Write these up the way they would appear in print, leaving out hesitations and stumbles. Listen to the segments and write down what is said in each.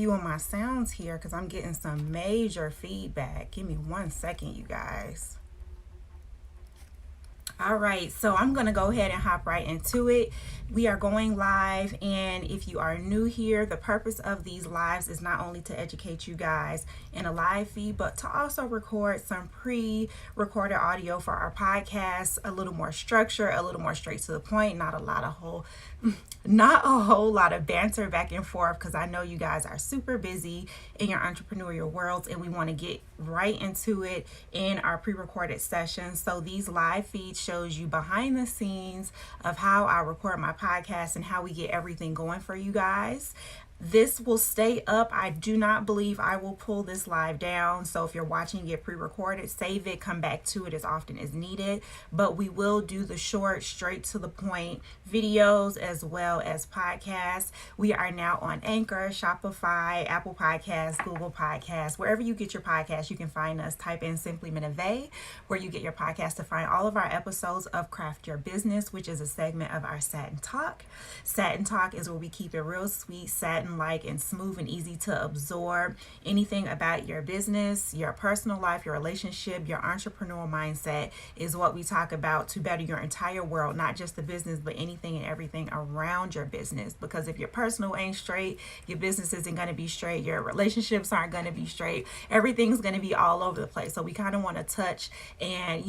reviewing my sounds here because I'm getting some major feedback. Give me 1 second, you guys. All right, so I'm going to go ahead and hop right into it. We are going live, and if you are new here, the purpose of these lives is not only to educate you guys in a live feed, but to also record some pre-recorded audio for our podcast, a little more structure, a little more straight to the point, not a whole lot of banter back and forth, because I know you guys are super busy in your entrepreneurial worlds, and we want to get right into it in our pre-recorded sessions. So these live feeds shows you behind the scenes of how I record my podcast and how we get everything going for you guys. This will stay up. I do not believe I will pull this live down. So if you're watching it pre-recorded, save it, come back to it as often as needed. But we will do the short, straight to the point videos as well as podcasts. We are now on Anchor, Shopify, Apple Podcasts, Google Podcasts. Wherever you get your podcast, you can find us. Type in Simply Minave, where you get your podcast to find all of our episodes of Craft Your Business, which is a segment of our Satin Talk. Satin Talk is where we keep it real sweet, satin like, and smooth and easy to absorb. Anything about your business, your personal life, your relationship, your entrepreneurial mindset is what we talk about to better your entire world, not just the business, but anything and everything around your business. Because if your personal ain't straight, your business isn't going to be straight, your relationships aren't going to be straight, everything's going to be all over the place. So we kind of want to touch and,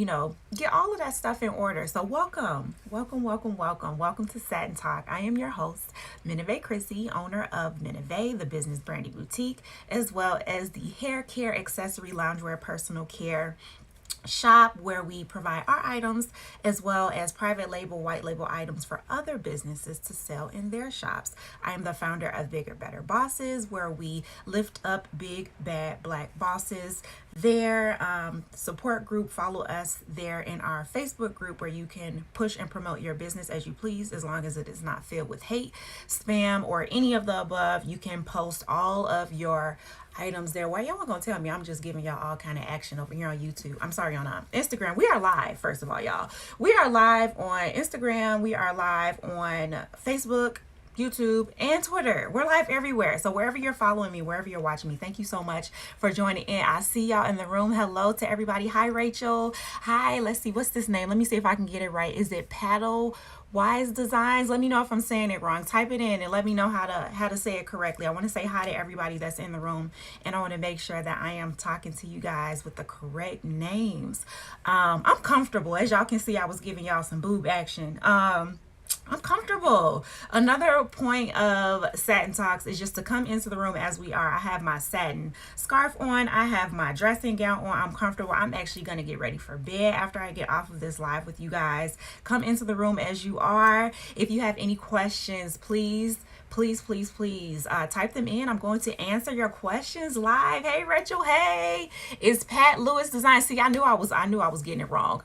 get all of that stuff in order. So welcome to Satin Talk. I am your host, Minave Chrissy, owner of Minave, the business branding boutique, as well as the hair care, accessory, loungewear, personal care shop, where we provide our items as well as private label, white label items for other businesses to sell in their shops. I am the founder of Bigger Better Bosses, where we lift up big bad black bosses. Their support group, follow us there in our Facebook group, where you can push and promote your business as you please, as long as it is not filled with hate, spam, or any of the above. You can post all of your items there. Why y'all gonna tell me I'm just giving y'all all kind of action over here on YouTube? I'm sorry, on Instagram. We are live, first of all, y'all. We are live on Instagram. We are live on Facebook, YouTube, and Twitter. We're live everywhere. So wherever you're following me, wherever you're watching me, thank you so much for joining in. I see y'all in the room. Hello to everybody. Hi, Rachel. Hi, let's see, what's this name? Let me see if I can get it right. Is it Paddle Wise Designs? Let me know if I'm saying it wrong. Type it in and let me know how to say it correctly. I want to say hi to everybody that's in the room, and I want to make sure that I am talking to you guys with the correct names. I'm comfortable. As y'all can see, I was giving y'all some boob action. I'm comfortable. Another point of Satin Talks is just to come into the room as we are. I have my satin scarf on. I have my dressing gown on. I'm comfortable. I'm actually going to get ready for bed after I get off of this live with you guys. Come into the room as you are. If you have any questions, please type them in. I'm going to answer your questions live. Hey, Rachel. Hey, it's Pat Lewis Design. See, I knew I was getting it wrong.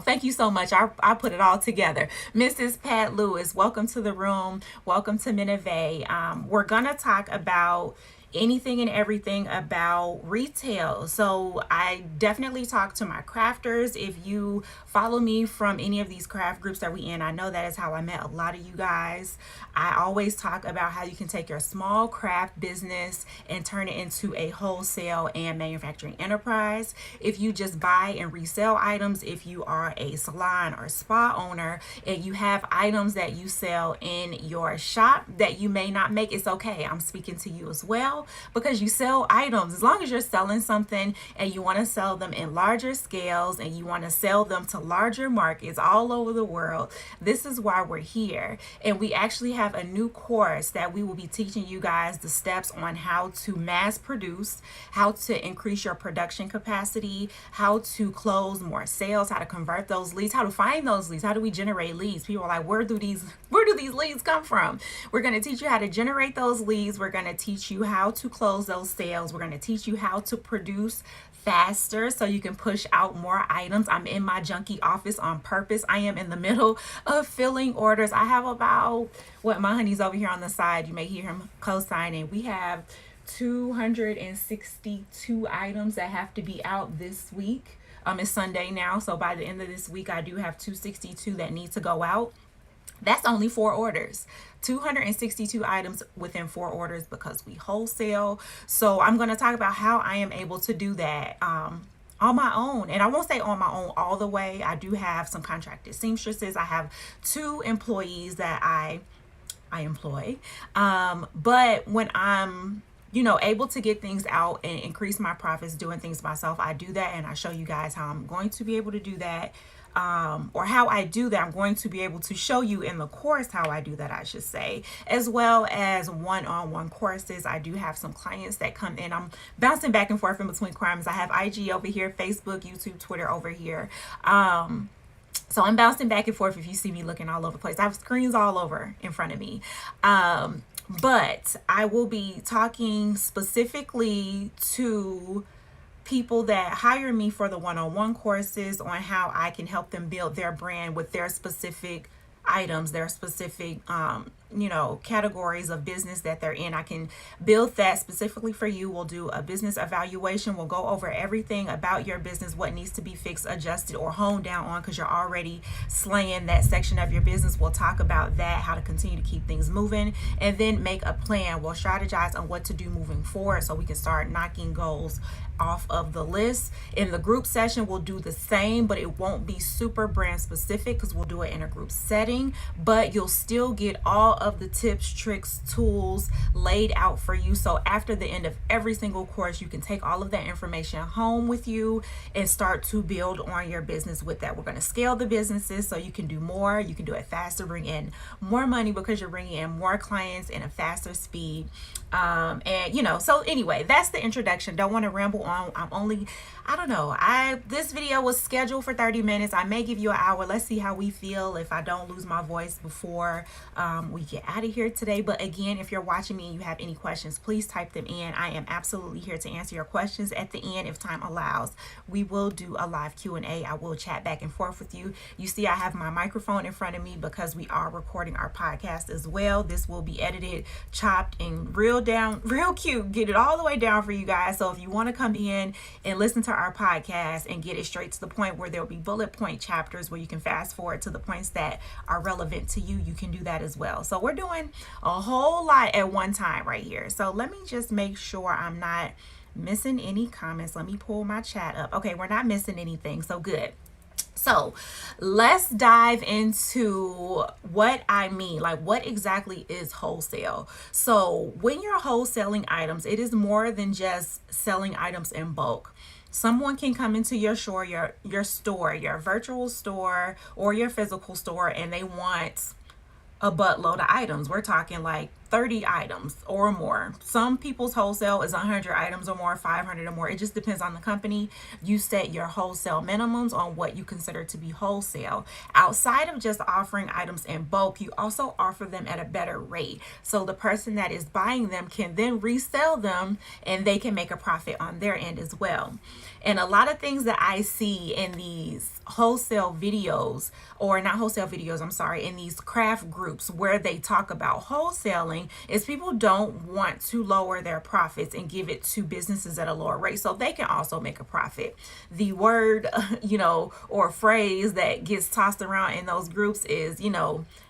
Thank you so much. I put it all together. Mrs. Pat Lewis, welcome to the room. Welcome to Minave. We're gonna talk about anything and everything about retail. So I definitely talk to my crafters. If you follow me from any of these craft groups that we in, I know that is how I met a lot of you guys. I always talk about how you can take your small craft business and turn it into a wholesale and manufacturing enterprise. If you just buy and resell items, if you are a salon or spa owner and you have items that you sell in your shop that you may not make, it's okay. I'm speaking to you as well, because you sell items. As long as you're selling something and you want to sell them in larger scales and you want to sell them to larger markets all over the world, this is why we're here. And we actually have a new course that we will be teaching you guys the steps on how to mass produce, how to increase your production capacity, how to close more sales, how to convert those leads, how to find those leads. How do we generate leads? People are like, where do these leads come from? We're going to teach you how to generate those leads. We're going to teach you how to close those sales. We're going to teach you how to produce faster so you can push out more items. I'm in my junkie office on purpose. I am in the middle of filling orders. I have about, my honey's over here on the side. You may hear him co-signing. We have 262 items that have to be out this week. It's Sunday now, so by the end of this week, I do have 262 that need to go out. That's only 4 orders. 262 items within 4 orders because we wholesale. So I'm going to talk about how I am able to do that on my own. And I won't say on my own all the way. I do have some contracted seamstresses. I have 2 employees that I employ. But when I'm able to get things out and increase my profits doing things myself, I do that, and I show you guys how I'm going to be able to do that. Or how I do that. I'm going to be able to show you in the course how I do that, I should say, as well as one-on-one courses. I do have some clients that come in. I'm bouncing back and forth in between crimes. I have IG over here, Facebook, YouTube, Twitter over here. So I'm bouncing back and forth if you see me looking all over the place. I have screens all over in front of me. But I will be talking specifically to people that hire me for the one-on-one courses on how I can help them build their brand with their specific items, their specific categories of business that they're in. I can build that specifically for you. We'll do a business evaluation. We'll go over everything about your business, what needs to be fixed, adjusted, or honed down on because you're already slaying that section of your business. We'll talk about that, how to continue to keep things moving, and then make a plan. We'll strategize on what to do moving forward so we can start knocking goals off of the list. In the group session, we'll do the same, but it won't be super brand specific because we'll do it in a group setting, but you'll still get all of the tips, tricks, tools laid out for you. So after the end of every single course, you can take all of that information home with you and start to build on your business with that. We're going to scale the businesses so you can do more, you can do it faster, bring in more money because you're bringing in more clients in a faster speed. So anyway, that's the introduction. Don't want to ramble on. This video was scheduled for 30 minutes. I may give you an hour. Let's see how we feel if I don't lose my voice before we get out of here today. But again, if you're watching me and you have any questions, please type them in. I am absolutely here to answer your questions at the end if time allows. We will do a live Q&A. I will chat back and forth with you. You see, I have my microphone in front of me because we are recording our podcast as well. This will be edited, chopped, and real cute. Get it all the way down for you guys. So if you want to come in and listen to our podcast and get it straight to the point where there'll be bullet point chapters where you can fast forward to the points that are relevant to you, you can do that as well. So we're doing a whole lot at one time right here. So let me just make sure I'm not missing any comments. Let me pull my chat up. Okay, we're not missing anything. So good. So let's dive into what I mean, like what exactly is wholesale. So when you're wholesaling items, it is more than just selling items in bulk. Someone can come into your store, your store, your virtual store or your physical store, and they want a buttload of items. We're talking like 30 items or more. Some people's wholesale is 100 items or more, 500 or more. It just depends on the company. You set your wholesale minimums on what you consider to be wholesale. Outside of just offering items in bulk, you also offer them at a better rate. So the person that is buying them can then resell them and they can make a profit on their end as well. And a lot of things that I see in these wholesale videos, or not wholesale videos, I'm sorry, in these craft groups where they talk about wholesaling is people don't want to lower their profits and give it to businesses at a lower rate so they can also make a profit. The word, or phrase that gets tossed around in those groups is,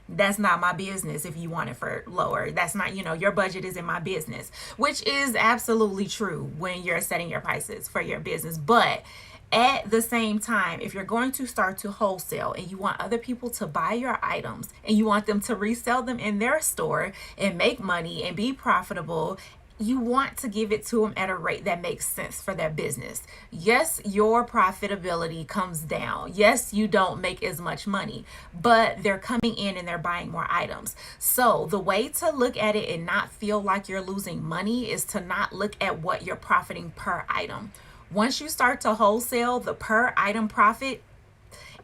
that's not my business if you want it for lower. That's not, your budget isn't my business, which is absolutely true when you're setting your prices for your business. But at the same time, if you're going to start to wholesale and you want other people to buy your items and you want them to resell them in their store and make money and be profitable, you want to give it to them at a rate that makes sense for their business. Yes, your profitability comes down. Yes, you don't make as much money, but they're coming in and they're buying more items. So the way to look at it and not feel like you're losing money is to not look at what you're profiting per item. Once you start to wholesale, the per item profit,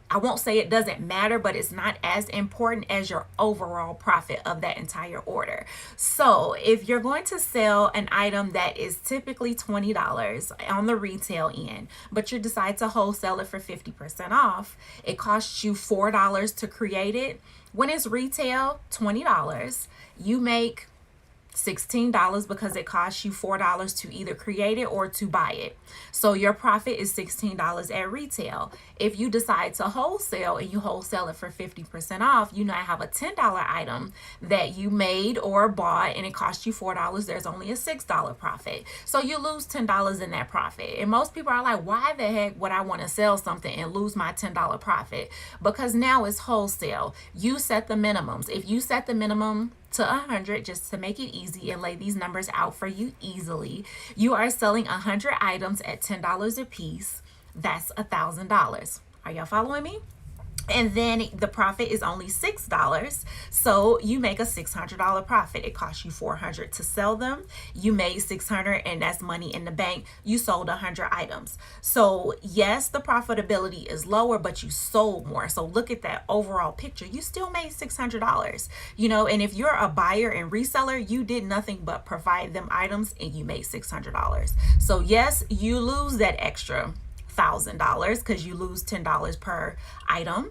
I won't say it doesn't matter, but it's not as important as your overall profit of that entire order. So if you're going to sell an item that is typically $20 on the retail end, but you decide to wholesale it for 50% off, it costs you $4 to create it. When it's retail, $20, you make $16 because it costs you $4 to either create it or to buy it. So your profit is $16 at retail. If you decide to wholesale and you wholesale it for 50% off, you now have a $10 item that you made or bought and it cost you $4. There's only a $6 profit. So you lose $10 in that profit. And most people are like, why the heck would I want to sell something and lose my $10 profit? Because now it's wholesale. You set the minimums. If you set the minimum to 100, just to make it easy and lay these numbers out for you easily, you are selling 100 items at $10 a piece. That's $1,000. Are y'all following me? And then the profit is only $6. So you make a $600 profit. It costs you $400 to sell them. You made $600 and that's money in the bank. You sold 100 items. So yes, the profitability is lower, but you sold more. So look at that overall picture. You still made $600, and if you're a buyer and reseller, you did nothing but provide them items and you made $600. So yes, you lose that extra $1,000 because you lose $10 per item.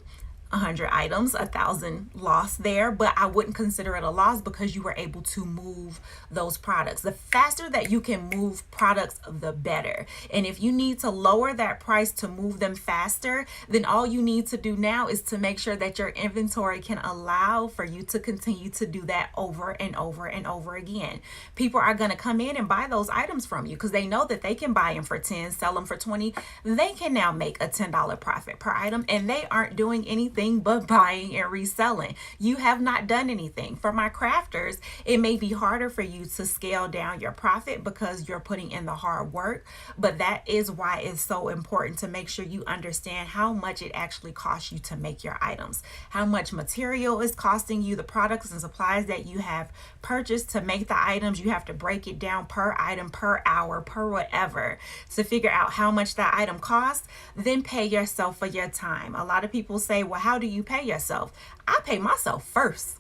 100 items, 1,000 loss there, but I wouldn't consider it a loss because you were able to move those products. The faster that you can move products, the better. And if you need to lower that price to move them faster, then all you need to do now is to make sure that your inventory can allow for you to continue to do that over and over and over again. People are going to come in and buy those items from you because they know that they can buy them for 10, sell them for 20. They can now make a $10 profit per item, and they aren't doing anything but buying and reselling. You have not done anything. For my crafters, it may be harder for you to scale down your profit because you're putting in the hard work, but that is why it's so important to make sure you understand how much it actually costs you to make your items, how much material is costing you, the products and supplies that you have purchased to make the items. You have to break it down per item, per hour, per whatever to figure out how much that item costs. Then pay yourself for your time. A lot of people say, well, how do you pay yourself? I pay myself first.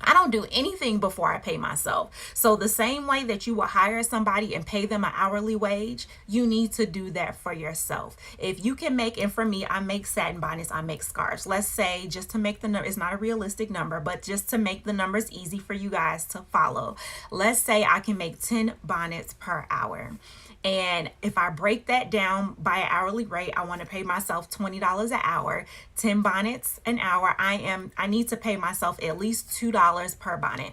I don't do anything before I pay myself. So the same way that you will hire somebody and pay them an hourly wage, you need to do that for yourself. If you can make, and for me, I make satin bonnets, I make scarves. Let's say, just to make the number, it's not a realistic number, but just to make the numbers easy for you guys to follow. Let's say I can make 10 bonnets per hour. And if I break that down by an hourly rate, I want to pay myself $20 an hour, 10 bonnets an hour. I need to pay myself at least $2 per bonnet.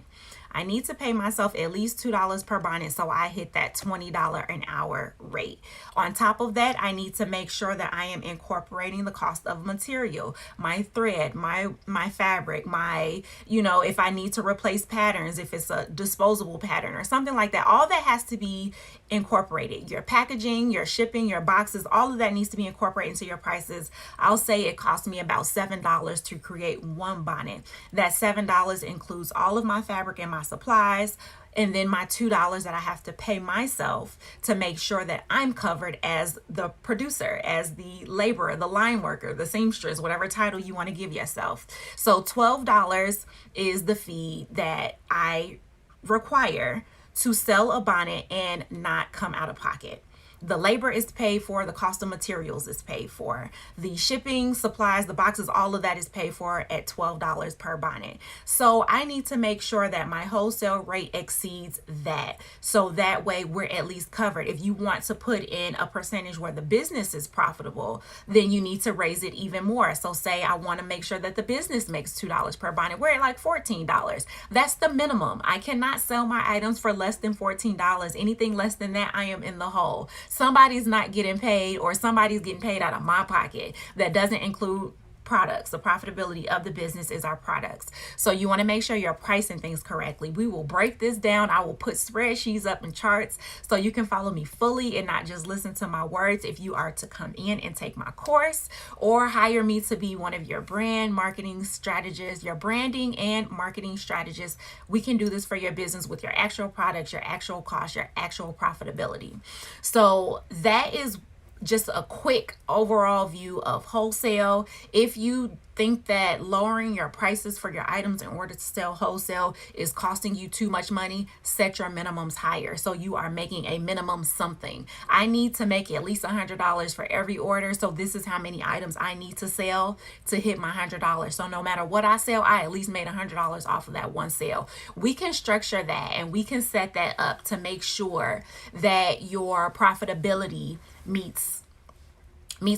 I need to pay myself at least $2 per bonnet so I hit that $20 an hour rate. On top of that, I need to make sure that I am incorporating the cost of material, my thread, my fabric, if I need to replace patterns, if it's a disposable pattern or something like that. All that has to be incorporated. Your packaging, your shipping, your boxes, all of that needs to be incorporated into your prices. I'll say it cost me about $7 to create one bonnet. That $7 includes all of my fabric and my supplies, and then my $2 that I have to pay myself to make sure that I'm covered as the producer, as the laborer, the line worker, the seamstress, whatever title you want to give yourself. So $12 is the fee that I require to sell a bonnet and not come out of pocket. The labor is paid for, the cost of materials is paid for, the shipping, supplies, the boxes, all of that is paid for at $12 per bonnet. So I need to make sure that my wholesale rate exceeds that. So that way we're at least covered. If you want to put in a percentage where the business is profitable, then you need to raise it even more. So say I want to make sure that the business makes $2 per bonnet. We're at like $14. That's the minimum. I cannot sell my items for less than $14. Anything less than that, I am in the hole. Somebody's not getting paid, or somebody's getting paid out of my pocket. That doesn't include products. The profitability of the business is our products. So you want to make sure you're pricing things correctly. We will break this down. I will put spreadsheets up and charts so you can follow me fully and not just listen to my words. If you are to come in and take my course or hire me to be one of your brand marketing strategists, your branding and marketing strategists, we can do this for your business with your actual products, your actual cost, your actual profitability. So that is just a quick overall view of wholesale. If you think that lowering your prices for your items in order to sell wholesale is costing you too much money, set your minimums higher. So you are making a minimum something. I need to make at least $100 for every order. So this is how many items I need to sell to hit my $100. So no matter what I sell, I at least made $100 off of that one sale. We can structure that and we can set that up to make sure that your profitability meets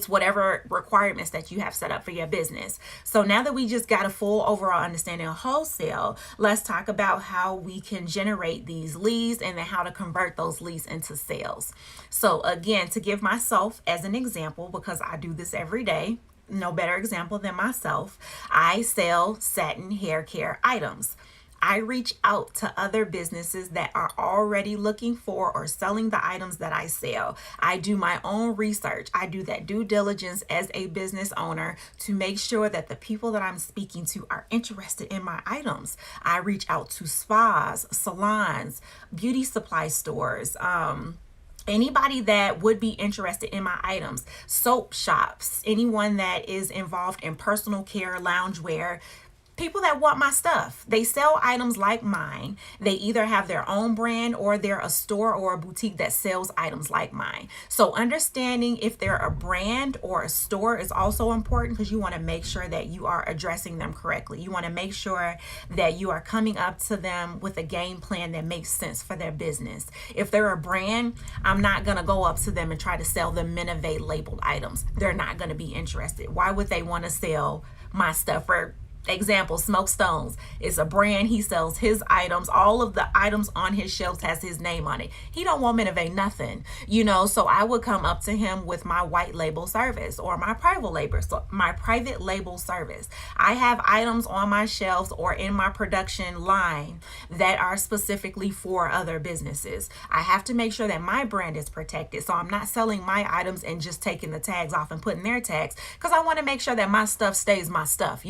whatever requirements that you have set up for your business. So now that we just got a full overall understanding of wholesale, let's talk about how we can generate these leads and then how to convert those leads into sales. So again, to give myself as an example, because I do this every day, no better example than myself, I sell satin hair care items. I reach out to other businesses that are already looking for or selling the items that I sell. I do my own research. I do that due diligence as a business owner to make sure that the people that I'm speaking to are interested in my items. I reach out to spas, salons, beauty supply stores, anybody that would be interested in my items, soap shops, anyone that is involved in personal care, loungewear, people that want my stuff. They sell items like mine. They either have their own brand or they're a store or a boutique that sells items like mine. So understanding if they're a brand or a store is also important, because you want to make sure that you are addressing them correctly. You want to make sure that you are coming up to them with a game plan that makes sense for their business. If they're a brand, I'm not going to go up to them and try to sell them Minivate labeled items. They're not going to be interested. Why would they want to sell my stuff? For example, Smoke Stones is a brand. He sells his items. All of the items on his shelves has his name on it. He don't want me to pay nothing, so I would come up to him with my white label service or my private label service. I have items on my shelves or in my production line that are specifically for other businesses. I have to make sure that my brand is protected. So I'm not selling my items and just taking the tags off and putting their tags, because I want to make sure that my stuff stays my stuff,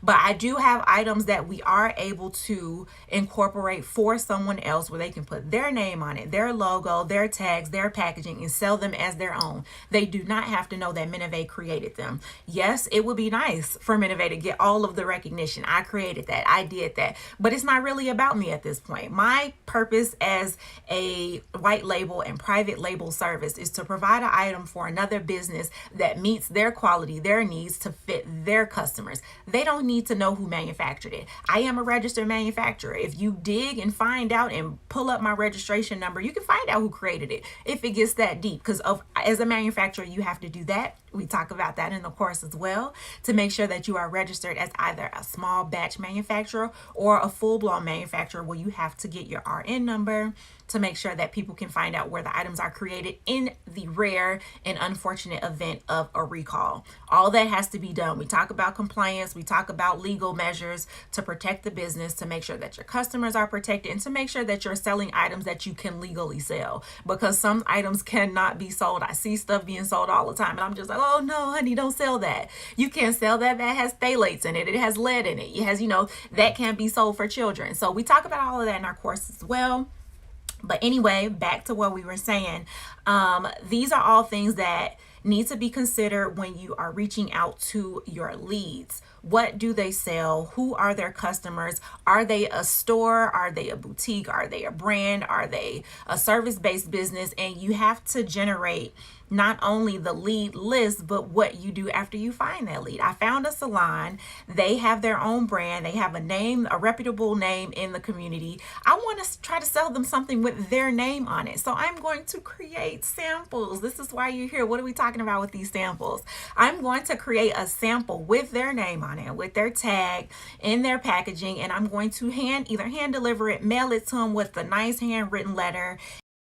But I do have items that we are able to incorporate for someone else where they can put their name on it, their logo, their tags, their packaging, and sell them as their own. They do not have to know that Minivate created them. Yes, it would be nice for Minivate to get all of the recognition. I created that. I did that. But it's not really about me at this point. My purpose as a white label and private label service is to provide an item for another business that meets their quality, their needs to fit their customers. They don't need to know who manufactured it. I am a registered manufacturer. If you dig and find out and pull up my registration number, you can find out who created it if it gets that deep, because as a manufacturer, you have to do that. We talk about that in the course as well, to make sure that you are registered as either a small batch manufacturer or a full-blown manufacturer, where you have to get your RN number to make sure that people can find out where the items are created in the rare and unfortunate event of a recall. All that has to be done. We talk about compliance. We talk about legal measures to protect the business, to make sure that your customers are protected, and to make sure that you're selling items that you can legally sell, because some items cannot be sold. I see stuff being sold all the time and I'm just like, oh no, honey, don't sell that. You can't sell that. That has phthalates in it. It has lead in it. It has, that can't be sold for children. So we talk about all of that in our course as well. But anyway, back to what we were saying. These are all things that need to be considered when you are reaching out to your leads. What do they sell? Who are their customers? Are they a store? Are they a boutique? Are they a brand? Are they a service-based business? And you have to generate not only the lead list, but what you do after you find that lead. I found a salon. They have their own brand. They have a name, a reputable name in the community. I want to try to sell them something with their name on it. So I'm going to create samples. This is why you're here. What are we talking about with these samples? I'm going to create a sample with their name on it, with their tag in their packaging, and I'm going to either hand deliver it, mail it to them with a nice handwritten letter.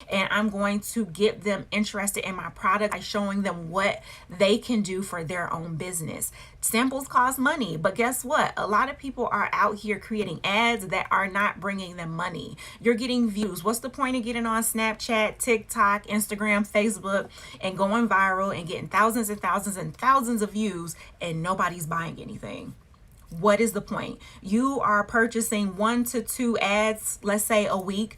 And I'm going to get them interested in my product by showing them what they can do for their own business. Samples cost money, but guess what? A lot of people are out here creating ads that are not bringing them money. You're getting views. What's the point of getting on Snapchat, TikTok, Instagram, Facebook, and going viral and getting thousands and thousands and thousands of views and nobody's buying anything? What is the point? You are purchasing 1 to 2 ads, let's say a week,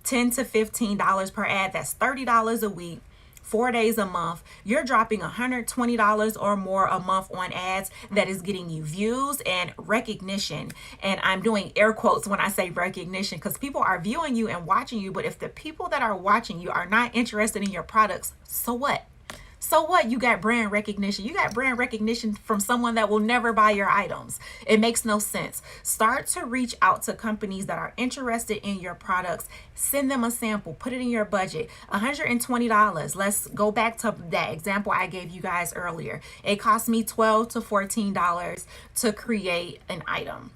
$10 to $15 per ad. That's $30 a week 4 days a month, you're dropping $120 or more a month on ads that is getting you views and recognition. And I'm doing air quotes when I say recognition, because people are viewing you and watching you. But if the people that are watching you are not interested in your products, so what? So what? You got brand recognition. You got brand recognition from someone that will never buy your items. It makes no sense. Start to reach out to companies that are interested in your products. Send them a sample. Put it in your budget. $120. Let's go back to that example I gave you guys earlier. It cost me $12 to $14 to create an item.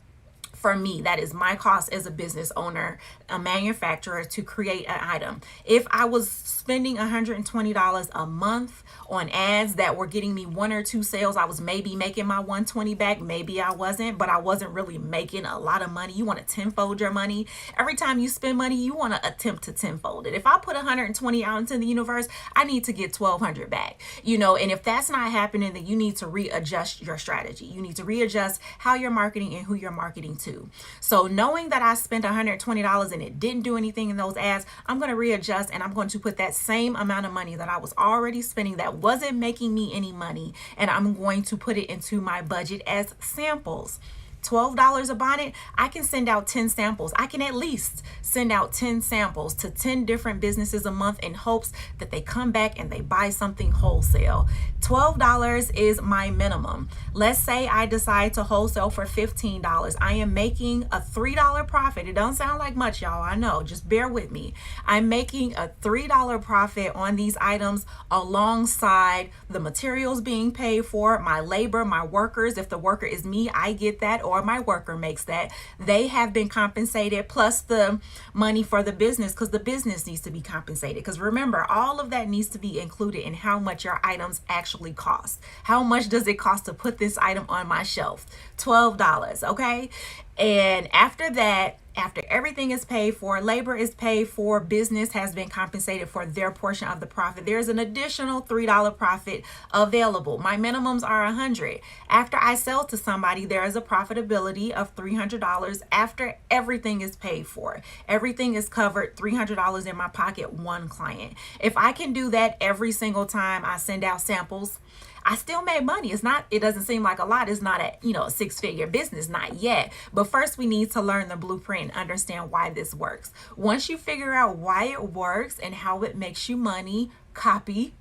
For me, that is my cost as a business owner, a manufacturer, to create an item. If I was spending $120 a month on ads that were getting me 1 or 2 sales, I was maybe making my $120 back. Maybe I wasn't, but I wasn't really making a lot of money. You want to tenfold your money. Every time you spend money, you want to attempt to tenfold it. If I put 120 out into the universe, I need to get 1,200 back. And if that's not happening, then you need to readjust your strategy. You need to readjust how you're marketing and who you're marketing to. So knowing that I spent $120 and it didn't do anything in those ads, I'm going to readjust, and I'm going to put that same amount of money that I was already spending that wasn't making me any money, and I'm going to put it into my budget as samples. $12 a bonnet, I can send out 10 samples. I can at least send out 10 samples to 10 different businesses a month in hopes that they come back and they buy something wholesale. $12 is my minimum. Let's say I decide to wholesale for $15. I am making a $3 profit. It don't sound like much, y'all. I know. Just bear with me. I'm making a $3 profit on these items alongside the materials being paid for, my labor, my workers. If the worker is me, I get that, or my worker makes that. They have been compensated, plus the money for the business, because the business needs to be compensated. Because remember, all of that needs to be included in how much your items actually cost. How much does it cost to put this item on my shelf? $12, okay? And after that, after everything is paid for, labor is paid for, business has been compensated for their portion of the profit, there's an additional $3 profit available. My minimums are $100. After I sell to somebody, there is a profitability of $300 after everything is paid for. Everything is covered, $300 in my pocket, one client. If I can do that every single time I send out samples, I still made money. It doesn't seem like a lot. It's not a 6-figure business, not yet. But first we need to learn the blueprint and understand why this works. Once you figure out why it works and how it makes you money, copy,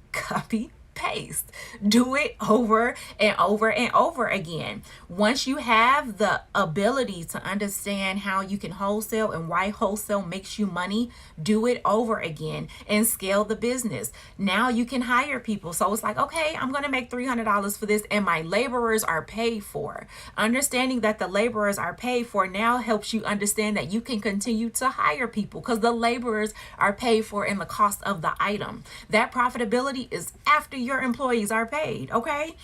paste. Do it over and over and over again. Once you have the ability to understand how you can wholesale and why wholesale makes you money, do it over again and scale the business. Now you can hire people. So it's like, okay, I'm going to make $300 for this and my laborers are paid for. Understanding that the laborers are paid for now helps you understand that you can continue to hire people because the laborers are paid for in the cost of the item. That profitability is after your employees are paid, okay?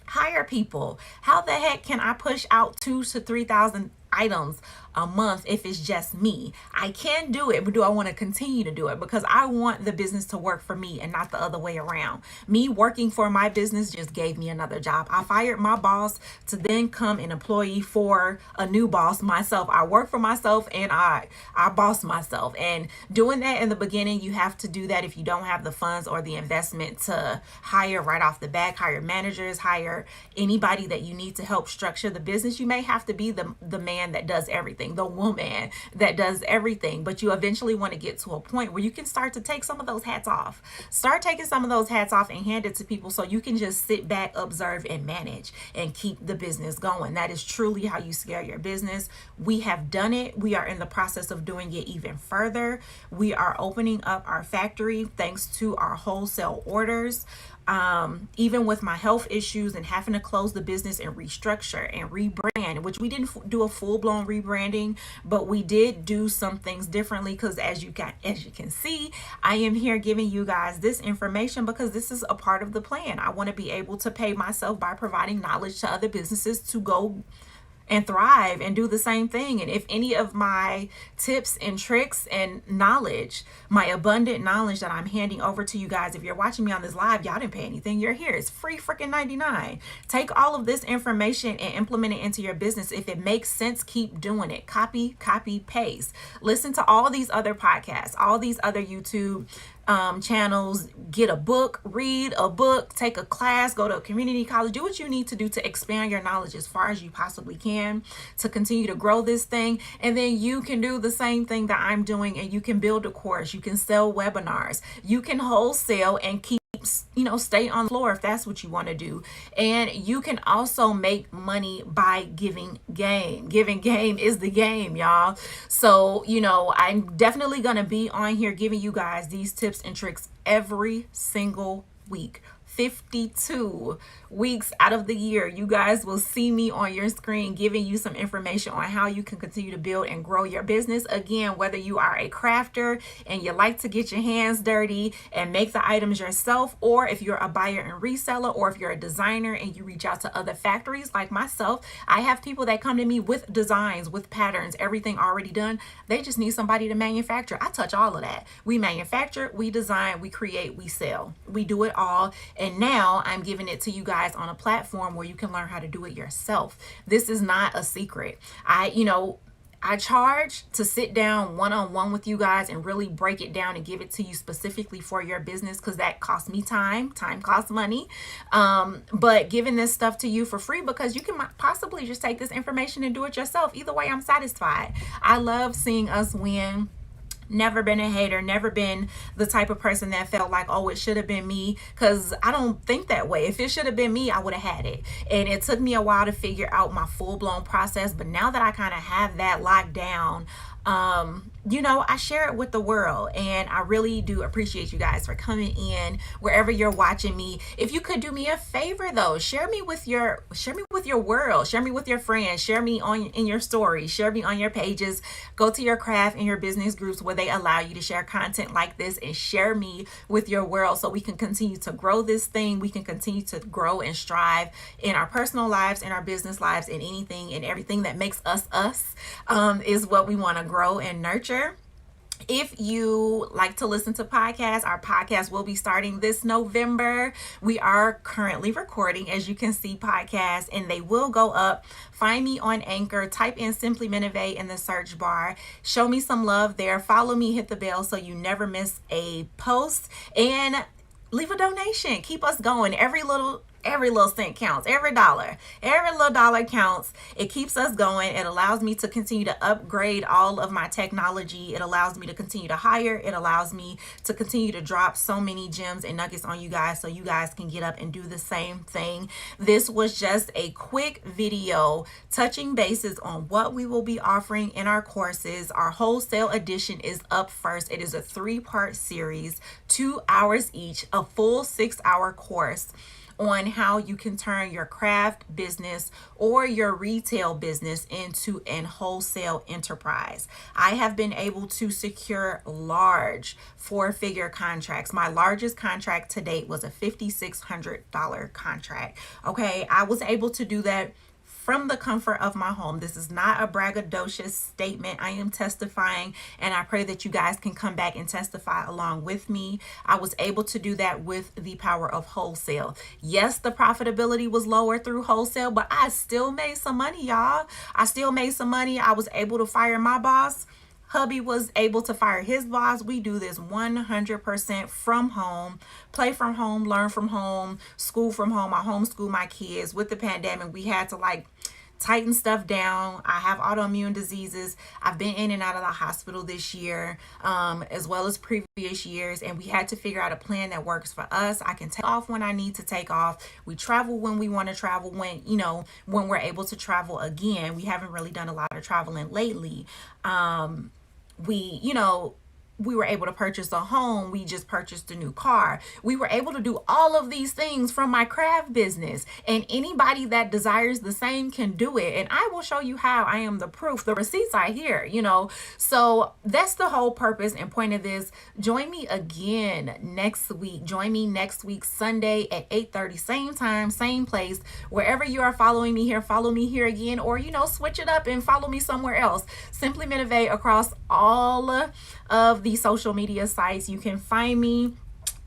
Hire people. How the heck can I push out 2,000 to 3,000 items a month if it's just me? I can do it, but do I want to continue to do it? Because I want the business to work for me and not the other way around. Me working for my business just gave me another job. I fired my boss to then come an employee for a new boss myself. I work for myself and I boss myself. And doing that in the beginning, you have to do that if you don't have the funds or the investment to hire right off the bat, hire managers, hire anybody that you need to help structure the business. You may have to be the man that does everything, the woman that does everything, but you eventually want to get to a point where you can start to take some of those hats off. Start taking some of those hats off and hand it to people so you can just sit back, observe, and manage and keep the business going. That is truly how you scale your business. We have done it. We are in the process of doing it even further. We are opening up our factory thanks to our wholesale orders. Even with my health issues and having to close the business and restructure and rebrand, which we didn't do a full-blown rebranding, but we did do some things differently because as you can see, I am here giving you guys this information because this is a part of the plan. I want to be able to pay myself by providing knowledge to other businesses to go and thrive and do the same thing. And if any of my tips and tricks and knowledge, my abundant knowledge that I'm handing over to you guys, if you're watching me on this live, y'all didn't pay anything. You're here. It's free freaking 99. Take all of this information and implement it into your business. If it makes sense, keep doing it. Copy, paste. Listen to all these other podcasts, all these other YouTube channels, get a book, read a book, take a class, go to a community college, do what you need to do to expand your knowledge as far as you possibly can to continue to grow this thing. And then you can do the same thing that I'm doing, and you can build a course, you can sell webinars, you can wholesale and keep, stay on the floor if that's what you want to do. And you can also make money by giving game. Giving game is the game, y'all. So, I'm definitely going to be on here giving you guys these tips and tricks every single week. 52 weeks out of the year, you guys will see me on your screen giving you some information on how you can continue to build and grow your business. Again, whether you are a crafter and you like to get your hands dirty and make the items yourself, or if you're a buyer and reseller, or if you're a designer and you reach out to other factories like myself. I have people that come to me with designs, with patterns, everything already done. They just need somebody to manufacture. I touch all of that. We manufacture, we design, we create, we sell. We do it all. And now I'm giving it to you guys on a platform where you can learn how to do it yourself. This is not a secret. I charge to sit down one-on-one with you guys and really break it down and give it to you specifically for your business, because that costs me time. Time costs money. But giving this stuff to you for free, because you can possibly just take this information and do it yourself. Either way, I'm satisfied. I love seeing us win. Never been a hater, never been the type of person that felt like, oh, it should have been me, because I don't think that way. If it should have been me, I would have had it. And it took me a while to figure out my full-blown process, but now that I kind of have that locked down, I share it with the world, and I really do appreciate you guys for coming in wherever you're watching me. If you could do me a favor though, share me with your world, share me with your friends, share me in your stories, share me on your pages, go to your craft and your business groups where they allow you to share content like this, and share me with your world so we can continue to grow this thing. We can continue to grow and strive in our personal lives, in our business lives, in anything and everything that makes us is what we want to grow and nurture. If you like to listen to podcasts, our podcast will be starting this November. We are currently recording, as you can see, podcasts, and they will go up. Find me on Anchor, type in Simply Minivate in the search bar. Show me some love there. Follow me, hit the bell so you never miss a post, and leave a donation. Keep us going. Every little cent counts. Every little dollar counts. It keeps us going. It allows me to continue to upgrade all of my technology. It allows me to continue to hire. It allows me to continue to drop so many gems and nuggets on you guys, so you guys can get up and do the same thing. This was just a quick video touching bases on what we will be offering in our courses. Our wholesale edition is up first. It is a 3-part series, 2 hours each, a full 6-hour course on how you can turn your craft business or your retail business into an wholesale enterprise. I have been able to secure large 4-figure contracts. My largest contract to date was a $5,600 contract. Okay, I was able to do that from the comfort of my home. This is not a braggadocious statement. I am testifying, and I pray that you guys can come back and testify along with me. I was able to do that with the power of wholesale. Yes, the profitability was lower through wholesale, but I still made some money, y'all. I still made some money. I was able to fire my boss. Hubby was able to fire his boss. We do this 100% from home, play from home, learn from home, school from home. I homeschool my kids. With the pandemic, we had to tighten stuff down. I have autoimmune diseases. I've been in and out of the hospital this year, as well as previous years, and we had to figure out a plan that works for us. I can take off when I need to take off. We travel when we want to travel, when we're able to travel again. We haven't really done a lot of traveling lately. We were able to purchase a home. We just purchased a new car. We were able to do all of these things from my craft business, and anybody that desires the same can do it. And I will show you how. I am the proof. The receipts are here, So that's the whole purpose and point of this. Join me again next week. Join me next week, Sunday at 8:30, same time, same place. Wherever you are following me here, follow me here again, or, switch it up and follow me somewhere else. Simply Minivate across all of the social media sites. You can find me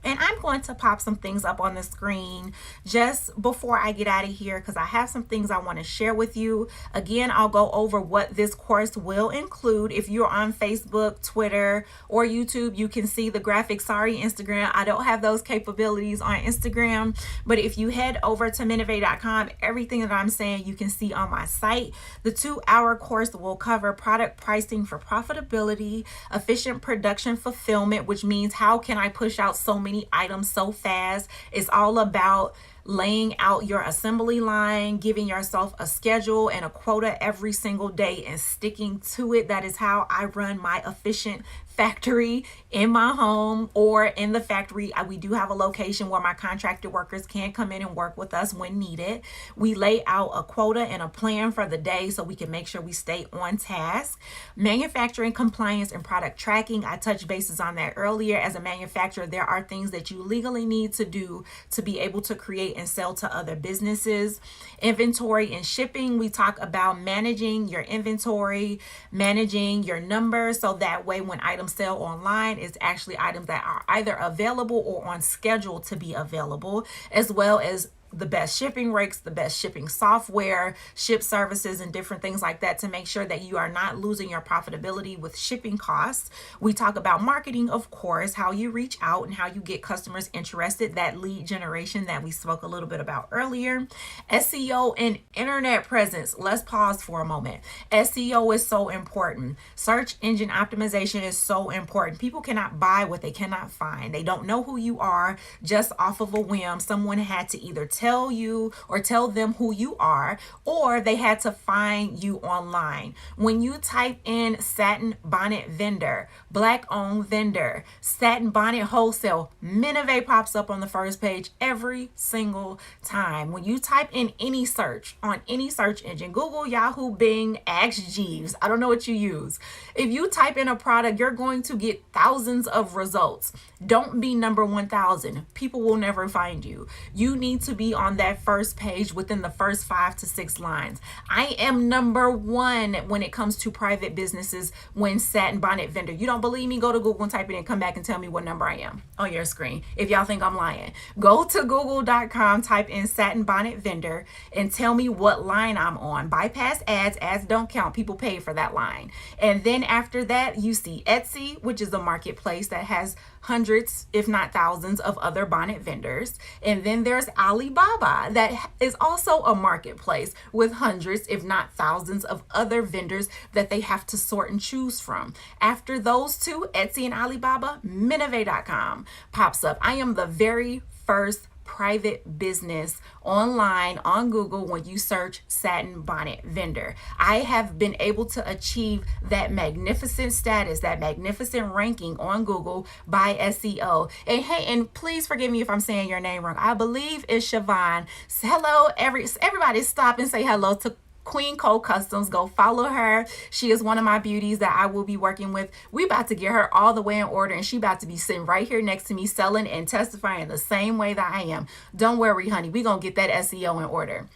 And I'm going to pop some things up on the screen just before I get out of here because I have some things I want to share with you. Again, I'll go over what this course will include. If you're on Facebook, Twitter, or YouTube, you can see the graphics. Sorry, Instagram, I don't have those capabilities on Instagram. But if you head over to minivate.com, everything that I'm saying you can see on my site. The 2-hour course will cover product pricing for profitability, efficient production fulfillment, which means how can I push out so many items so fast. It's all about laying out your assembly line, giving yourself a schedule and a quota every single day and sticking to it. That is how I run my efficient factory in my home or in the factory. We do have a location where my contracted workers can come in and work with us when needed. We lay out a quota and a plan for the day so we can make sure we stay on task. Manufacturing compliance and product tracking. I touched bases on that earlier. As a manufacturer, there are things that you legally need to do to be able to create and sell to other businesses. Inventory and shipping. We talk about managing your inventory, managing your numbers so that way when items sell online, it's actually items that are either available or on schedule to be available, as well as the best shipping rates, the best shipping software, ship services, and different things like that to make sure that you are not losing your profitability with shipping costs. We talk about marketing, of course, how you reach out and how you get customers interested, that lead generation that we spoke a little bit about earlier. SEO and internet presence. Let's pause for a moment. SEO is so important. Search engine optimization is so important. People cannot buy what they cannot find. They don't know who you are just off of a whim. Someone had to either tell you or tell them who you are, or they had to find you online. When you type in satin bonnet vendor, black owned vendor, satin bonnet wholesale, Minivate pops up on the first page every single time. When you type in any search on any search engine, Google, Yahoo, Bing, Ask Jeeves, I don't know what you use. If you type in a product, you're going to get thousands of results. Don't be number 1,000. People will never find you. You need to be on that first page within the first 5 to 6 lines. I am number 1 when it comes to private businesses when satin bonnet vendor. You don't believe me? Go to Google and type it in and come back and tell me what number I am on your screen. If y'all think I'm lying, go to google.com, type in satin bonnet vendor and tell me what line I'm on. Bypass ads. Ads don't count. People pay for that line. And then after that, you see Etsy, which is a marketplace that has hundreds, if not thousands, of other bonnet vendors. And then there's Alibaba, that is also a marketplace with hundreds, if not thousands, of other vendors that they have to sort and choose from. After those two, Etsy and Alibaba, Minivate.com pops up. I am the very first private business online on Google when you search satin bonnet vendor. I have been able to achieve that magnificent status, that magnificent ranking on Google by SEO. And hey, and please forgive me if I'm saying your name wrong. I believe it's Siobhan. Hello, everybody stop and say hello to Queen Cole Customs. Go follow her. She is one of my beauties that I will be working with. We about to get her all the way in order, and she about to be sitting right here next to me selling and testifying the same way that I am. Don't worry, honey. We gonna get that SEO in order.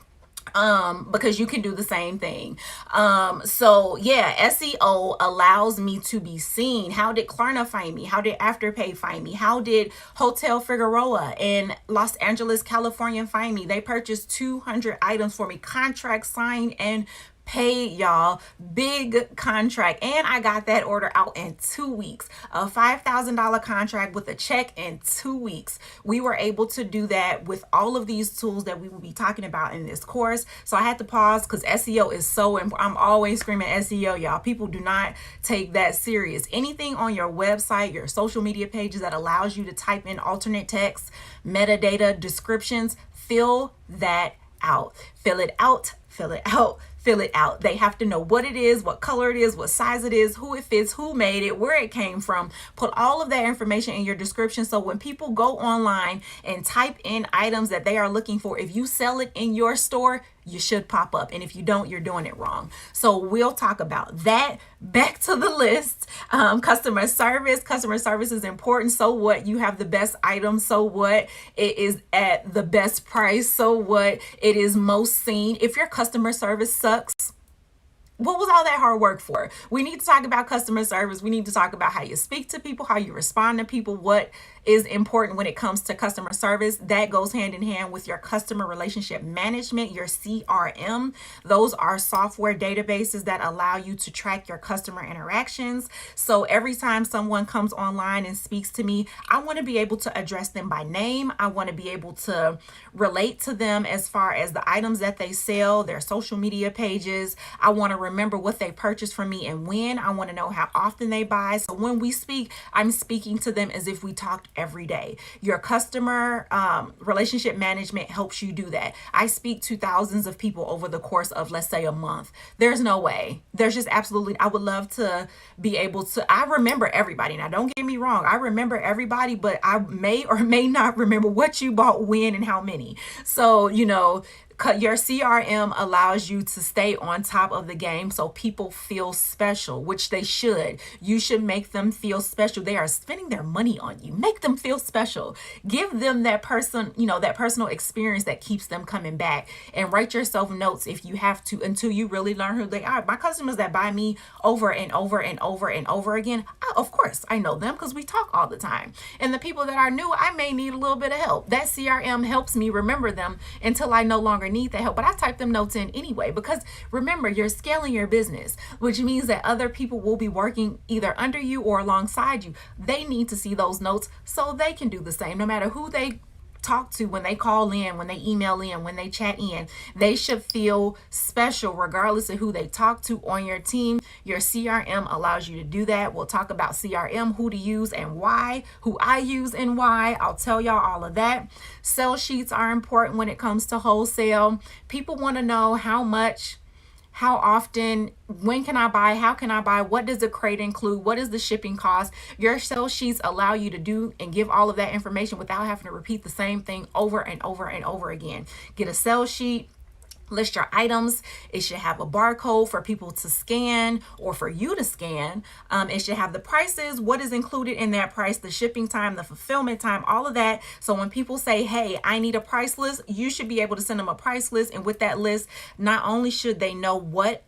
Because you can do the same thing. So yeah, SEO allows me to be seen. How did Klarna find me? How did Afterpay find me? How did Hotel Figueroa in Los Angeles, California find me? They purchased 200 items for me, contract signed and paid, y'all. Big contract. And I got that order out in 2 weeks. A $5,000 contract with a check in 2 weeks. We were able to do that with all of these tools that we will be talking about in this course. So I had to pause because SEO is so important. I'm always screaming SEO, y'all. People do not take that serious. Anything on your website, your social media pages that allows you to type in alternate text, metadata, descriptions, fill that out. Fill it out. Fill it out. Fill it out. They have to know what it is, what color it is, what size it is, who it fits, who made it, where it came from. Put all of that information in your description so when people go online and type in items that they are looking for, if you sell it in your store, you should pop up. And if you don't, you're doing it wrong. So we'll talk about that. Back to the list. Customer service. Customer service is important. So what? You have the best item. So what? It is at the best price. So what? It is most seen. If your customer service sucks, what was all that hard work for? We need to talk about customer service. We need to talk about how you speak to people, how you respond to people, what is important when it comes to customer service. That goes hand in hand with your customer relationship management, your CRM. Those are software databases that allow you to track your customer interactions. So every time someone comes online and speaks to me, I want to be able to address them by name. I want to be able to relate to them as far as the items that they sell, their social media pages. I want to remember what they purchased from me and when. I want to know how often they buy. So when we speak, I'm speaking to them as if we talked every day. Your customer relationship management helps you do that. I speak to thousands of people over the course of, let's say, a month. There's no way. There's just absolutely, I would love to be able to, I remember everybody. Now, don't get me wrong. I remember everybody, but I may or may not remember what you bought, when, and how many. So, your CRM allows you to stay on top of the game so people feel special, which they should. You should make them feel special. They are spending their money on you. Make them feel special. Give them that that personal experience that keeps them coming back. And write yourself notes if you have to until you really learn who they are. My customers that buy me over and over and over and over again, of course, I know them because we talk all the time. And the people that are new, I may need a little bit of help. That CRM helps me remember them until I no longer need that help, but I type them notes in anyway, because remember, you're scaling your business, which means that other people will be working either under you or alongside you. They need to see those notes so they can do the same. No matter who they talk to, when they call in, when they email in, when they chat in, they should feel special regardless of who they talk to on your team. Your CRM allows you to do that. We'll talk about CRM, who to use and why, who I use and why. I'll tell y'all all of that. Sell sheets are important when it comes to wholesale. People want to know how much, how often, when can I buy, how can I buy, what does the crate include, what is the shipping cost. Your sales sheets allow you to do and give all of that information without having to repeat the same thing over and over and over again. Get a sales sheet. List your items. It should have a barcode for people to scan or for you to scan. It should have the prices, what is included in that price, the shipping time, the fulfillment time, all of that. So when people say, hey, I need a price list, you should be able to send them a price list. And with that list, not only should they know what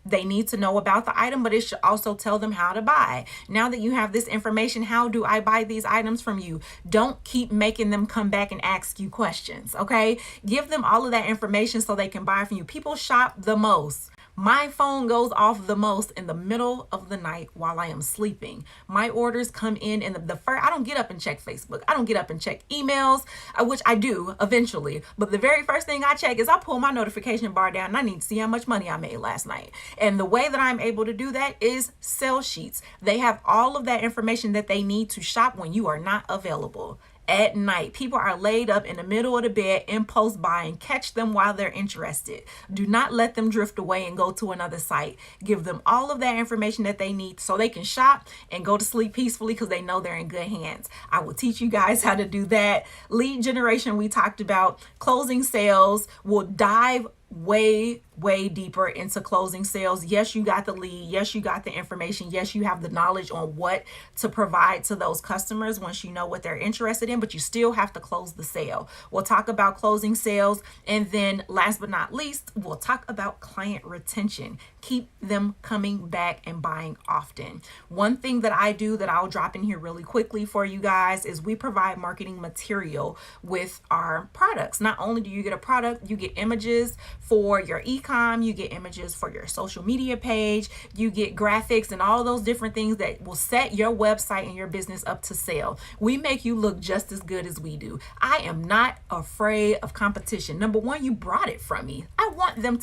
they need to know about the item, but it should also tell them how to buy. Now that you have this information, how do I buy these items from you? Don't keep making them come back and ask you questions, okay? Give them all of that information so they can buy from you. People shop the most. My phone goes off the most in the middle of the night while I am sleeping. My orders come in the first, I don't get up and check Facebook. I don't get up and check emails, which I do eventually. But the very first thing I check is I pull my notification bar down and I need to see how much money I made last night. And the way that I'm able to do that is sell sheets. They have all of that information that they need to shop when you are not available. At night, people are laid up in the middle of the bed, impulse buying. Catch them while they're interested. Do not let them drift away and go to another site. Give them all of that information that they need so they can shop and go to sleep peacefully because they know they're in good hands. I will teach you guys how to do that. Lead generation, we talked about. Closing sales. We'll dive way deeper into closing sales. Yes, you got the lead. Yes, you got the information. Yes, you have the knowledge on what to provide to those customers once you know what they're interested in, but you still have to close the sale. We'll talk about closing sales. And then last but not least, we'll talk about client retention. Keep them coming back and buying often. One thing that I do that I'll drop in here really quickly for you guys is we provide marketing material with our products. Not only do you get a product, you get images for your e-com, you get images for your social media page, you get graphics and all those different things that will set your website and your business up to sell. We make you look just as good as we do. I am not afraid of competition. Number one, you brought it from me. I want them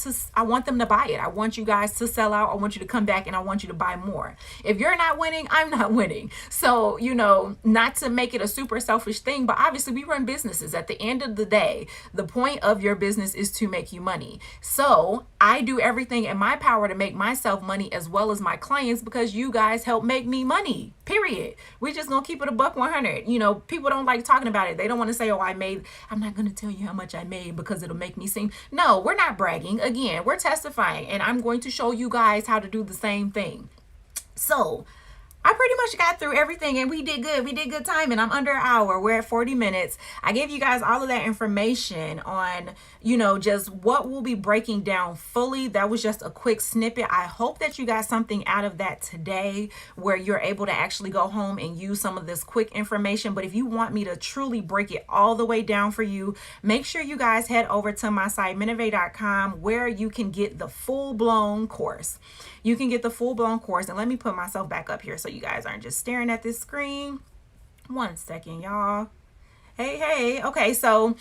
to buy it. I want you guys to sell out. I want you to come back and I want you to buy more. If you're not winning, I'm not winning. So, not to make it a super selfish thing, but obviously we run businesses. At the end of the day, the point of your business is to make you money. So I do everything in my power to make myself money as well as my clients because you guys help make me money, period. We're just going to keep it a buck 100. People don't like talking about it. They don't want to say, oh, I'm not going to tell you how much I made because it'll make me seem. No, we're not bragging. Again, we're testifying and I'm going to show you guys how to do the same thing. So I pretty much got through everything and we did good. We did good time and I'm under an hour. We're at 40 minutes. I gave you guys all of that information on, just what we'll be breaking down fully. That was just a quick snippet. I hope that you got something out of that today where you're able to actually go home and use some of this quick information. But if you want me to truly break it all the way down for you, make sure you guys head over to my site, minivay.com, where you can get the full-blown course. You can get the full-blown course. And let me put myself back up here so you guys aren't just staring at this screen. One second, y'all. Hey. Okay, so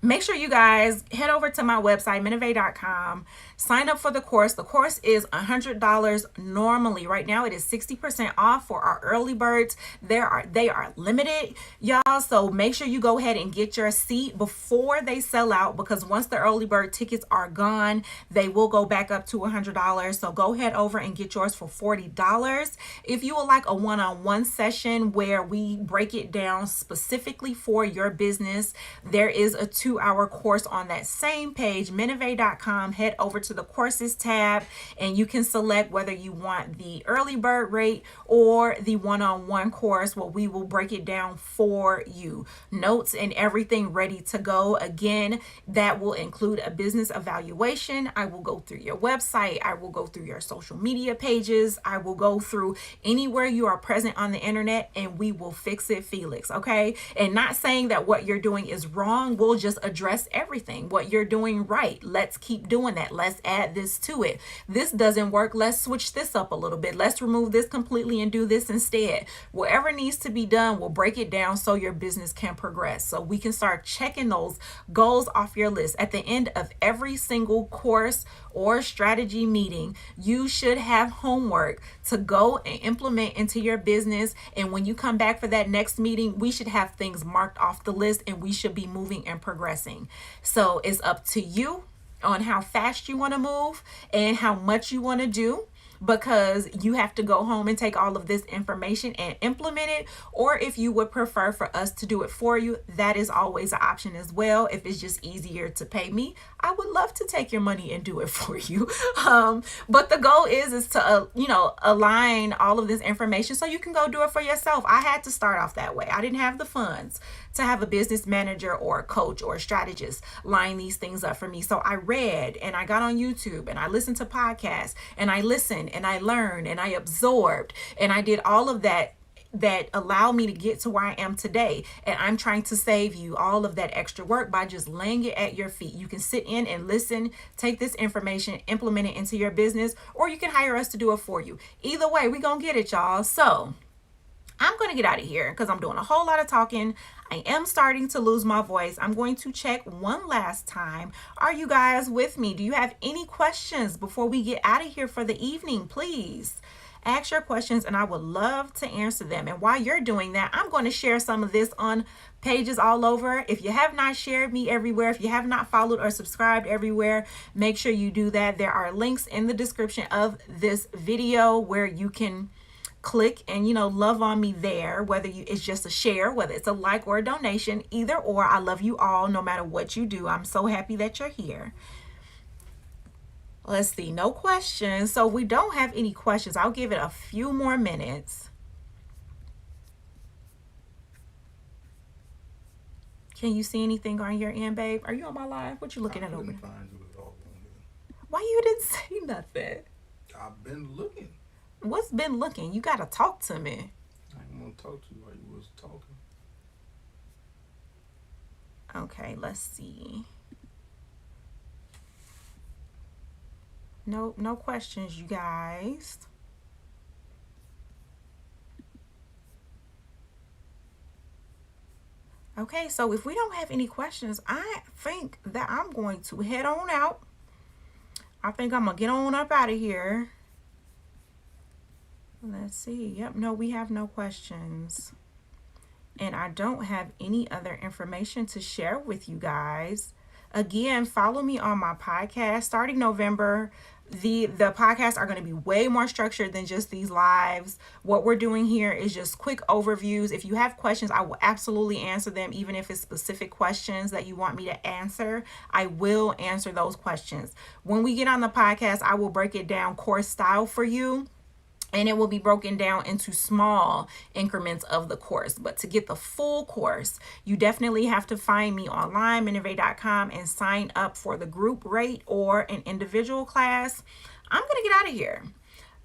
make sure you guys head over to my website, minivay.com, sign up for the course. The course is $100 normally. Right now it is 60% off for our early birds. They are limited, y'all. So make sure you go ahead and get your seat before they sell out, because once the early bird tickets are gone, they will go back up to $100. So go head over and get yours for $40. If you would like a one-on-one session where we break it down specifically for your business, there is a 2-hour course on that same page, minivay.com. Head over to the courses tab and you can select whether you want the early bird rate or the one-on-one course where we will break it down for you. Notes and everything ready to go. Again, that will include a business evaluation. I will go through your website. I will go through your social media pages. I will go through anywhere you are present on the internet and we will fix it, Felix. Okay. And not saying that what you're doing is wrong. We'll just address everything. What you're doing right. Let's keep doing that. Let's add this to it. This doesn't work. Let's switch this up a little bit. Let's remove this completely and do this instead. Whatever needs to be done, we'll break it down so your business can progress. So we can start checking those goals off your list. At the end of every single course or strategy meeting, you should have homework to go and implement into your business. And when you come back for that next meeting, we should have things marked off the list and we should be moving and progressing. So it's up to you on how fast you want to move and how much you want to do, because you have to go home and take all of this information and implement it. Or if you would prefer for us to do it for you, that is always an option as well. If it's just easier to pay me, I would love to take your money and do it for you. But the goal is to, align all of this information so you can go do it for yourself. I had to start off that way. I didn't have the funds to have a business manager or a coach or a strategist line these things up for me. So I read and I got on YouTube and I listened to podcasts and I listened and I learned and I absorbed and I did all of that allowed me to get to where I am today. And I'm trying to save you all of that extra work by just laying it at your feet. You can sit in and listen, take this information, implement it into your business, or you can hire us to do it for you. Either way, we're going to get it, y'all. So I'm going to get out of here because I'm doing a whole lot of talking. I am starting to lose my voice. I'm going to check one last time. Are you guys with me? Do you have any questions before we get out of here for the evening? Please ask your questions and I would love to answer them. And while you're doing that, I'm going to share some of this on pages all over. If you have not shared me everywhere, if you have not followed or subscribed everywhere, make sure you do that. There are links in the description of this video where you can click and love on me there, whether it's just a share, whether it's a like or a donation, either or. I love you all no matter what you do. I'm so happy that you're here. Let's see, no questions. So we don't have any questions. I'll give it a few more minutes. Can you see anything on your end, babe? Are you on my live? What you looking at over there? Why you didn't say nothing? I've been looking. What's been looking? You gotta talk to me. I didn't want to talk to you while you was talking. Okay, let's see. Nope, no questions, you guys. Okay, so if we don't have any questions, I think that I'm going to head on out. I think I'm gonna get on up out of here. Let's see. Yep, no, we have no questions. And I don't have any other information to share with you guys. Again, follow me on my podcast. Starting November, the podcasts are going to be way more structured than just these lives. What we're doing here is just quick overviews. If you have questions, I will absolutely answer them. Even if it's specific questions that you want me to answer, I will answer those questions. When we get on the podcast, I will break it down course style for you. and it will be broken down into small increments of the course. But to get the full course, you definitely have to find me online, minivay.com, and sign up for the group rate or an individual class. I'm going to get out of here.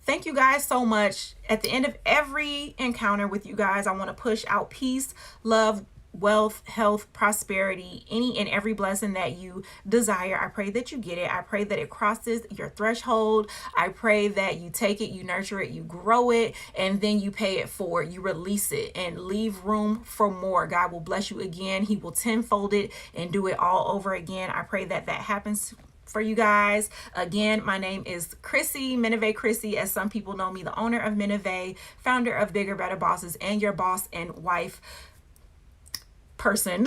Thank you guys so much. At the end of every encounter with you guys, I want to push out peace, love, wealth, health, prosperity, any and every blessing that you desire. I pray that you get it. I pray that it crosses your threshold. I pray that you take it, you nurture it, you grow it, and then you pay it forward. You release it and leave room for more. God will bless you again. He will tenfold it and do it all over again. I pray that that happens for you guys. Again, my name is Chrissy, Minivay Chrissy, as some people know me, the owner of Minivay, founder of Bigger Better Bosses, and your boss and wife person.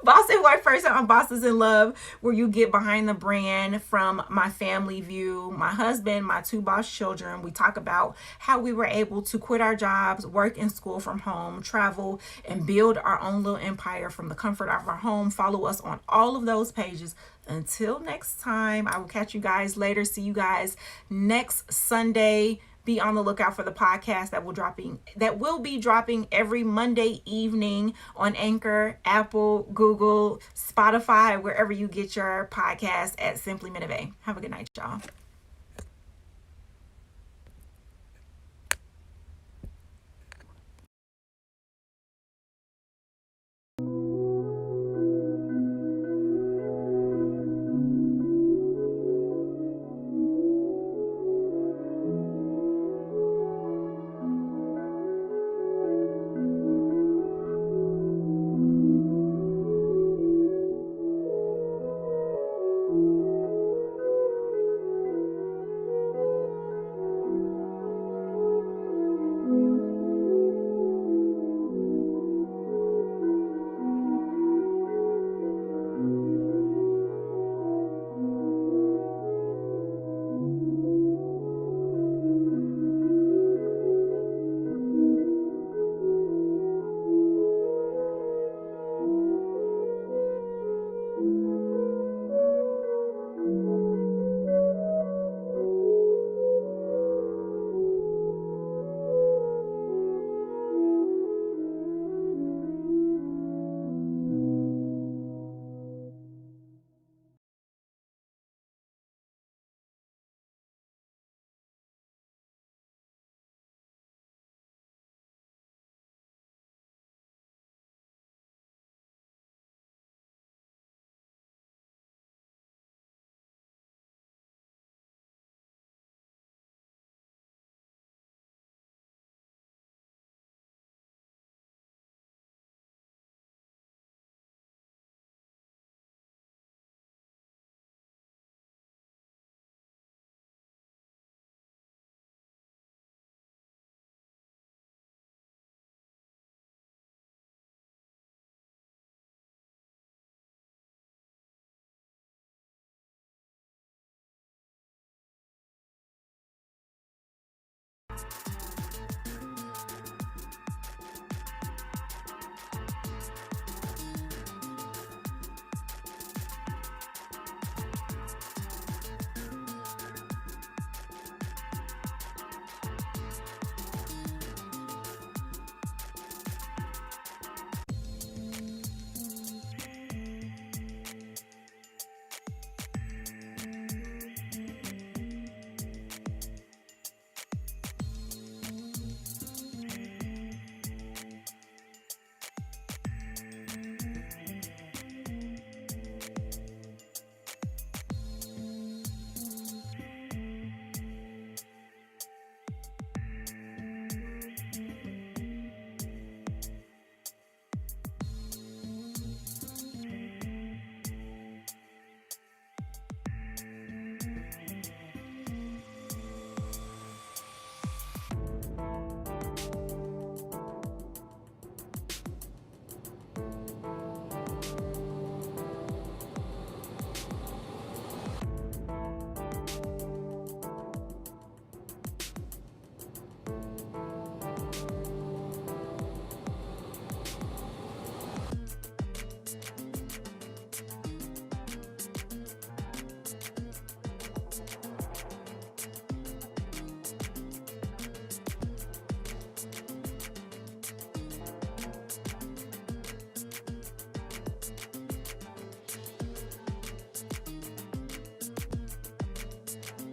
Boss and wife person on Bosses in Love, where you get behind the brand from my family view, my husband, my 2 boss children. We talk about how we were able to quit our jobs, work and school from home, travel, and build our own little empire from the comfort of our home. Follow us on all of those pages. Until next time, I will catch you guys later. See you guys next Sunday. Be on the lookout for the podcast that will be dropping every Monday evening on Anchor, Apple, Google, Spotify, wherever you get your podcast at Simply Minivay. Have a good night, y'all.